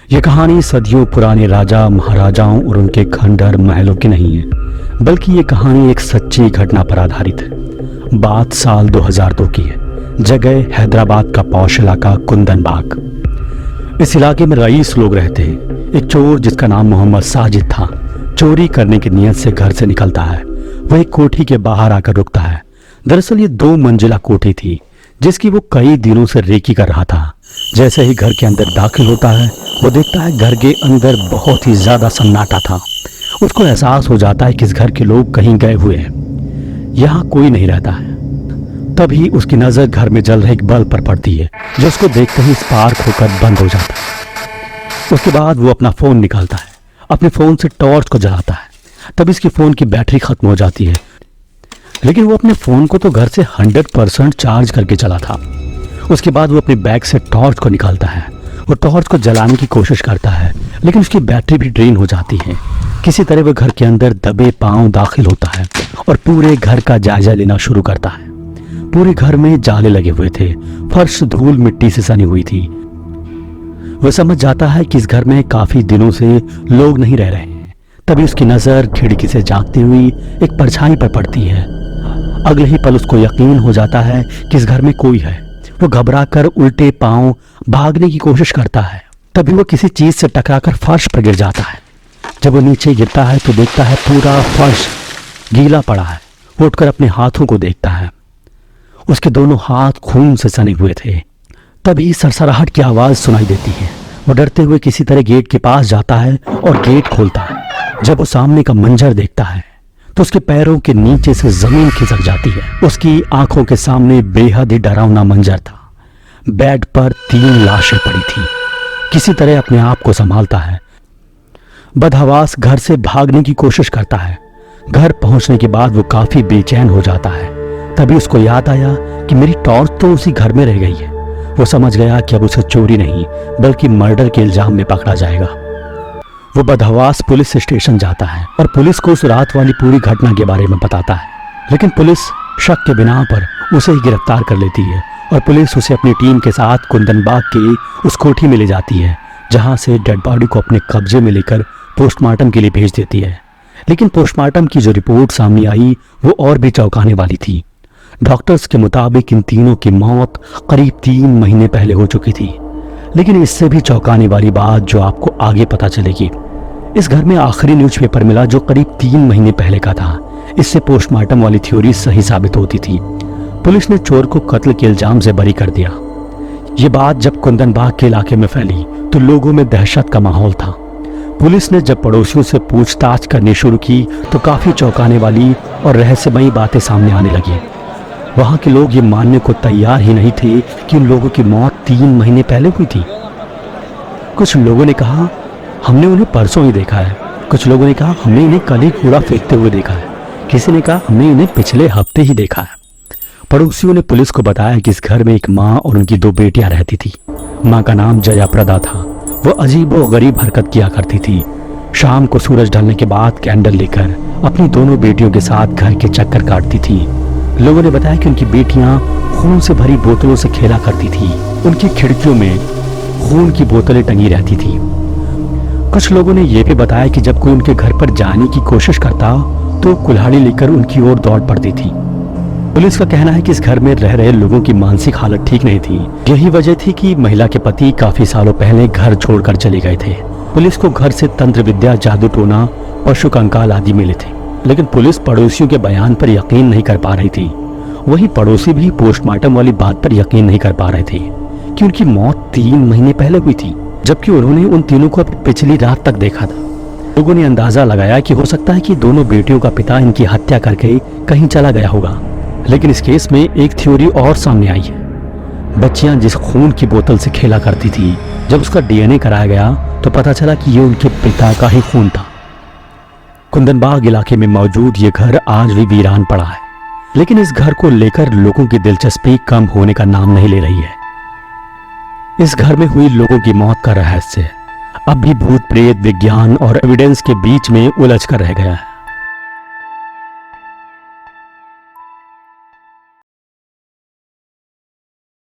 ये कहानी सदियों पुराने राजा महाराजाओं और उनके खंडहर महलों की नहीं है, बल्कि ये कहानी एक सच्ची घटना पर आधारित है। बात साल 2002 की है। जगह हैदराबाद का पौष इलाका कुंदन बाग। इस इलाके में रईस लोग रहते हैं। एक चोर जिसका नाम मोहम्मद साजिद था, चोरी करने की नीयत से घर से निकलता है। वह एक कोठी के बाहर आकर रुकता है। दरअसल ये 2 मंजिला कोठी थी जिसकी वो कई दिनों से रेकी कर रहा था। जैसे ही घर के अंदर दाखिल होता है, वो देखता है घर के अंदर बहुत ही ज्यादा सन्नाटा था। उसको एहसास हो जाता है कि इस घर के लोग कहीं गए हुए हैं, यहाँ कोई नहीं रहता है। तभी उसकी नजर घर में जल रहे एक बल्ब पर पड़ती है, जो उसको देखते ही स्पार्क होकर बंद हो जाता है। उसके बाद वो अपना फोन निकालता है, अपने फोन से टॉर्च को जलाता है। तब इसकी फोन की बैटरी खत्म हो जाती है, लेकिन वो अपने फोन को तो घर से 100% चार्ज करके चला था। उसके बाद वो अपने बैग से टॉर्च को निकालता है। वो टॉर्च को जलाने की कोशिश करता है, लेकिन उसकी बैटरी भी ड्रेन हो जाती है। किसी तरह वो घर के अंदर दबे पांव दाखिल होता है और पूरे घर का जायजा लेना शुरू करता है। पूरे घर में जाले लगे हुए थे, फर्श धूल मिट्टी से सनी हुई थी। वह समझ जाता है कि इस घर में काफी दिनों से लोग नहीं रह रहे हैं। तभी उसकी नजर खिड़की से झांकती हुई एक परछाई पर पड़ती है। अगले ही पल उसको यकीन हो जाता है कि इस घर में कोई है। वो घबराकर उल्टे पांव भागने की कोशिश करता है। तभी वो किसी चीज से टकराकर फर्श पर गिर जाता है। जब वो नीचे गिरता है तो देखता है पूरा फर्श गीला पड़ा है। वो उठकर अपने हाथों को देखता है, उसके दोनों हाथ खून से सने हुए थे। तभी सरसराहट की आवाज सुनाई देती है। वो डरते हुए किसी तरह गेट के पास जाता है और गेट खोलता है। जब वो सामने का मंजर देखता है तो उसके पैरों के नीचे से जमीन खिसक जाती है। उसकी आंखों के सामने बेहद ही डरावना मंजर था। बेड पर 3 लाशें पड़ी थी। किसी तरह अपने आप को संभालता है, बदहवास घर से भागने की कोशिश करता है। घर पहुंचने के बाद वो काफी बेचैन हो जाता है। तभी उसको याद आया कि मेरी टॉर्च तो उसी घर में रह गई है। वो समझ गया कि अब उसे चोरी नहीं बल्कि मर्डर के इल्जाम में पकड़ा जाएगा। वो बदहवास पुलिस स्टेशन जाता है और पुलिस को उस रात वाली पूरी घटना के बारे में बताता है, लेकिन पुलिस शक के बिना पर उसे ही गिरफ्तार कर लेती है और पुलिस उसे अपनी टीम के साथ कुंदन बाग के उस कोठी में ले जाती है, जहां से डेड बॉडी को अपने कब्जे में लेकर पोस्टमार्टम के लिए भेज देती है। लेकिन पोस्टमार्टम की जो रिपोर्ट सामने आई वो और भी चौंकाने वाली थी। डॉक्टर्स के मुताबिक इन तीनों की मौत करीब 3 महीने पहले हो चुकी थी। लेकिन इससे भी चौंकाने वाली बात जो आपको आगे पता चलेगी, इस घर में आखिरी न्यूज़पेपर मिला जो करीब 3 महीने पहले का था। इससे पोस्टमार्टम वाली थ्योरी सही साबित होती थी। पुलिस ने चोर को कत्ल के इल्जाम से बरी कर दिया। ये बात जब कुंदन बाग के इलाके में फैली तो लोगों में दहशत का माहौल था। पुलिस ने जब पड़ोसियों से पूछताछ करनी शुरू की तो काफी चौंकाने वाली और रहस्यमयी बातें सामने आने लगी। वहां के लोग ये मानने को तैयार ही नहीं थे कि उन लोगों की मौत 3 महीने पहले हुई थी। कुछ लोगों ने कहा हमने उन्हें परसों ही देखा है। कुछ लोगों ने कहा हमने इन्हें कल ही कूड़ा फेंकते हुए देखा है। किसी ने कहा हमने इन्हें पिछले हफ्ते ही देखा है। पड़ोसियों ने पुलिस को बताया कि इस घर में एक माँ और उनकी 2 बेटियां रहती थी। माँ का नाम जया प्रदा था। वो अजीब व गरीब हरकत किया करती थी। शाम को सूरज ढलने के बाद कैंडल लेकर अपनी दोनों बेटियों के साथ घर के चक्कर काटती थी। लोगों ने बताया कि उनकी बेटियां खून से भरी बोतलों से खेला करती थी। उनकी खिड़कियों में खून की बोतलें टंगी रहती थी। कुछ लोगों ने यह भी बताया कि जब कोई उनके घर पर जाने की कोशिश करता तो कुल्हाड़ी लेकर उनकी ओर दौड़ पड़ती थी। पुलिस का कहना है कि इस घर में रह रहे लोगों की मानसिक हालत ठीक नहीं थी। यही वजह थी कि महिला के पति काफी सालों पहले घर छोड़कर चले गए थे। पुलिस को घर से तंत्र विद्या, जादू टोना, पशु कंकाल आदि मिले थे, लेकिन पुलिस पड़ोसियों के बयान पर यकीन नहीं कर पा रही थी। वही पड़ोसी भी पोस्टमार्टम वाली बात पर यकीन नहीं कर पा रहे थे कि उनकी मौत 3 महीने पहले हुई थी, जबकि उन्होंने उन तीनों को पिछली रात तक देखा था। लोगों ने अंदाजा लगाया कि हो सकता है कि दोनों बेटियों का पिता इनकी हत्या करके कहीं चला गया होगा। लेकिन इस केस में एक थ्योरी और सामने आई है। बच्चियां जिस खून की बोतल से खेला करती थी, जब उसका डीएनए कराया गया तो पता चला कि ये उनके पिता का ही खून था। कुंदन बाग इलाके में मौजूद ये घर आज भी वीरान पड़ा है, लेकिन इस घर को लेकर लोगों की दिलचस्पी कम होने का नाम नहीं ले रही है। इस घर में हुई लोगों की मौत का रहस्य अब भी भूत प्रेत, विज्ञान और एविडेंस के बीच में उलझ कर रह गया है।